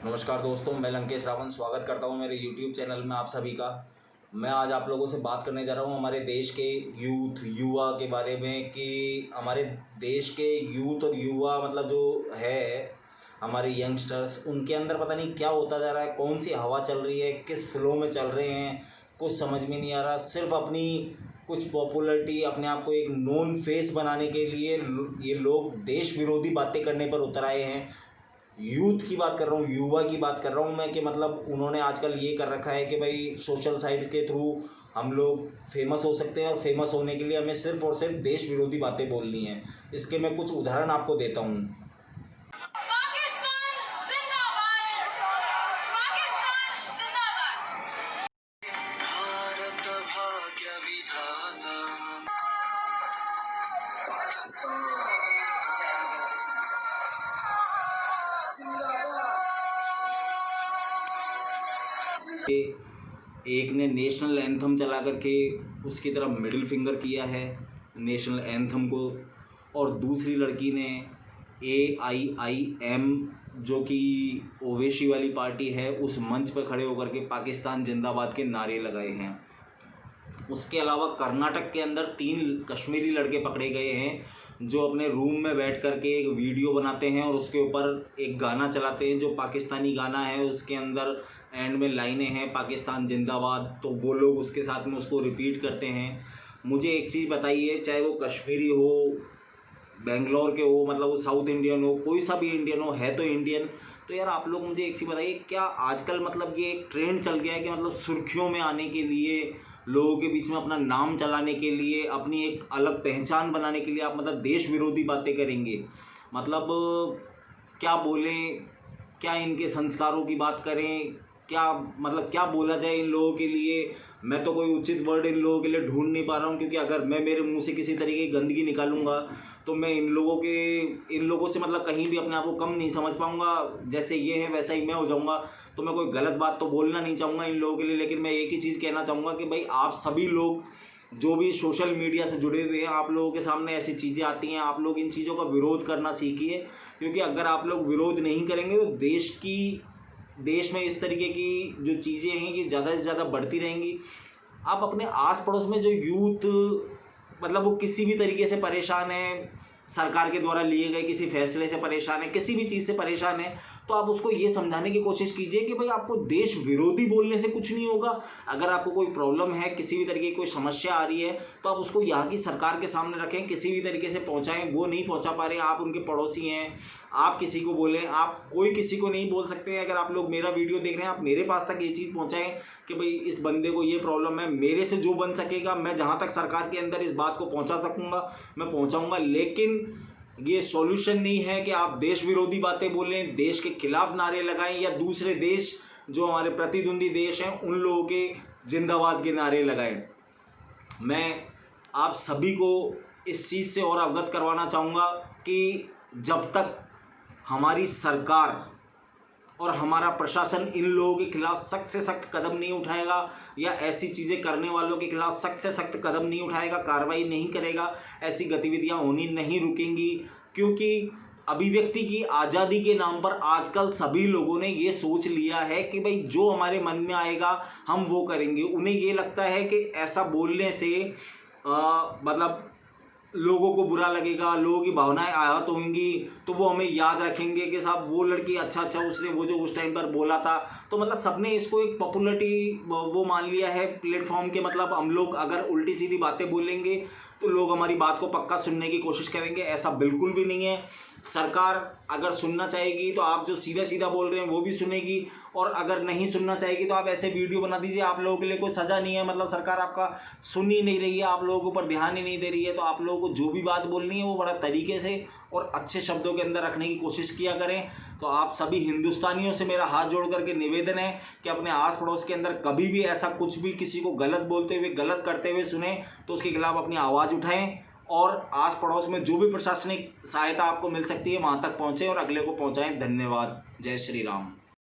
नमस्कार दोस्तों, मैं लंकेश रावण स्वागत करता हूं मेरे YouTube चैनल में आप सभी का। मैं आज आप लोगों से बात करने जा रहा हूं हमारे देश के युवा के बारे में कि हमारे देश के यूथ और युवा मतलब जो है हमारे यंगस्टर्स, उनके अंदर पता नहीं क्या होता जा रहा है, कौन सी हवा चल रही है, किस फ्लो में चल रहे हैं, कुछ समझ में नहीं आ रहा। सिर्फ अपनी कुछ पॉपुलैरिटी, अपने आप को एक नोन फेस बनाने के लिए ये लोग देश विरोधी बातें करने पर उतर आए हैं। यूथ की बात कर रहा हूँ, युवा की बात कर रहा हूँ मैं कि मतलब उन्होंने आजकल ये कर रखा है कि भाई सोशल साइट्स के थ्रू हम लोग फेमस हो सकते हैं और फेमस होने के लिए हमें सिर्फ और सिर्फ देश विरोधी बातें बोलनी है। इसके मैं कुछ उदाहरण आपको देता हूँ। पाकिस्तान जिंदाबाद, पाकिस्तान जिंदाबाद। भारत भाग्य विधाता, एक ने नेशनल एंथम चला करके उसकी तरफ मिडिल फिंगर किया है नेशनल एंथम को, और दूसरी लड़की ने AIIM जो कि ओवैसी वाली पार्टी है उस मंच पर खड़े होकर के पाकिस्तान जिंदाबाद के नारे लगाए हैं। उसके अलावा कर्नाटक के अंदर 3 कश्मीरी लड़के पकड़े गए हैं जो अपने रूम में बैठ कर के एक वीडियो बनाते हैं और उसके ऊपर एक गाना चलाते हैं जो पाकिस्तानी गाना है। उसके अंदर एंड में लाइनें हैं पाकिस्तान जिंदाबाद, तो वो लोग उसके साथ में उसको रिपीट करते हैं। मुझे एक चीज़ बताइए, चाहे वो कश्मीरी हो, बेंगलोर के हो, मतलब वो साउथ इंडियन हो, कोई सा भी इंडियन हो, है तो इंडियन। तो यार आप लोग मुझे एक चीज़ बताइए, क्या आजकल मतलब ये एक ट्रेंड चल गया है कि मतलब सुर्खियों में आने के लिए, लोगों के बीच में अपना नाम चलाने के लिए, अपनी एक अलग पहचान बनाने के लिए आप मतलब देश विरोधी बातें करेंगे? मतलब क्या बोलें, क्या इनके संस्कारों की बात करें, क्या मतलब क्या बोला जाए इन लोगों के लिए? मैं तो कोई उचित वर्ड इन लोगों के लिए ढूंढ नहीं पा रहा हूँ, क्योंकि अगर मैं मेरे मुंह से किसी तरीके की गंदगी निकालूंगा तो मैं इन लोगों से मतलब कहीं भी अपने आप को कम नहीं समझ पाऊंगा। जैसे ये है वैसा ही मैं हो जाऊंगा। तो मैं कोई गलत बात तो बोलना नहीं चाहूँगा इन लोगों के लिए, लेकिन मैं एक ही चीज़ कहना चाहूँगा कि भाई आप सभी लोग जो भी सोशल मीडिया से जुड़े हुए हैं, आप लोगों के सामने ऐसी चीज़ें आती हैं, आप लोग इन चीज़ों का विरोध करना सीखिए। क्योंकि अगर आप लोग विरोध नहीं करेंगे तो देश में इस तरीके की जो चीज़ें हैं कि ज़्यादा से ज़्यादा बढ़ती रहेंगी। आप अपने आस पड़ोस में जो यूथ मतलब वो किसी भी तरीके से परेशान है, सरकार के द्वारा लिए गए किसी फैसले से परेशान है, किसी भी चीज़ से परेशान है, तो आप उसको ये समझाने की कोशिश कीजिए कि भाई आपको देश विरोधी बोलने से कुछ नहीं होगा। अगर आपको कोई प्रॉब्लम है, किसी भी तरीके की कोई समस्या आ रही है, तो आप उसको यहाँ की सरकार के सामने रखें, किसी भी तरीके से पहुँचाएं। वो नहीं पहुँचा पा रहे, आप उनके पड़ोसी हैं, आप किसी को बोलें, आप कोई किसी को नहीं बोल सकते हैं। अगर आप लोग मेरा वीडियो देख रहे हैं, आप मेरे पास तक ये चीज़ पहुँचाएं कि भाई इस बंदे को ये प्रॉब्लम है। मेरे से जो बन सकेगा, मैं जहाँ तक सरकार के अंदर इस बात को पहुँचा सकूँगा मैं पहुँचाऊँगा। लेकिन ये सॉल्यूशन नहीं है कि आप देश विरोधी बातें बोलें, देश के खिलाफ नारे लगाएं, या दूसरे देश जो हमारे प्रतिद्वंदी देश हैं उन लोगों के जिंदाबाद के नारे लगाएं। मैं आप सभी को इस चीज़ से और अवगत करवाना चाहूँगा कि जब तक हमारी सरकार और हमारा प्रशासन इन लोगों के खिलाफ सख्त से सख्त कदम नहीं उठाएगा, या ऐसी चीज़ें करने वालों के खिलाफ सख्त से सख्त कदम नहीं उठाएगा, कार्रवाई नहीं करेगा, ऐसी गतिविधियां होनी नहीं रुकेंगी। क्योंकि अभिव्यक्ति की आज़ादी के नाम पर आजकल सभी लोगों ने ये सोच लिया है कि भाई जो हमारे मन में आएगा हम वो करेंगे। उन्हें ये लगता है कि ऐसा बोलने से मतलब लोगों को बुरा लगेगा, लोगों की भावनाएं आहत होंगी, तो वो हमें याद रखेंगे कि साहब वो लड़की अच्छा उसने वो जो उस टाइम पर बोला था। तो मतलब सबने इसको एक पॉपुलैरिटी वो मान लिया है प्लेटफॉर्म के। मतलब हम लोग अगर उल्टी सीधी बातें बोलेंगे तो लोग हमारी बात को पक्का सुनने की कोशिश करेंगे। ऐसा बिल्कुल भी नहीं है। सरकार अगर सुनना चाहेगी तो आप जो सीधा सीधा बोल रहे हैं वो भी सुनेगी, और अगर नहीं सुनना चाहेगी तो आप ऐसे वीडियो बना दीजिए। आप लोगों के लिए कोई सज़ा नहीं है। मतलब सरकार आपका सुन ही नहीं रही है, आप लोगों के ऊपर ध्यान ही नहीं दे रही है, तो आप लोगों को जो भी बात बोलनी है वो बड़ा तरीके से और अच्छे शब्दों के अंदर रखने की कोशिश किया करें। तो आप सभी हिंदुस्तानियों से मेरा हाथ जोड़ करके निवेदन है कि अपने आस पड़ोस के अंदर कभी भी ऐसा कुछ भी किसी को गलत बोलते हुए, गलत करते हुए सुने तो उसके खिलाफ अपनी आवाज़ उठाएं, और आस पड़ोस में जो भी प्रशासनिक सहायता आपको मिल सकती है वहाँ तक पहुँचें और अगले को पहुँचाएं। धन्यवाद। जय श्री राम।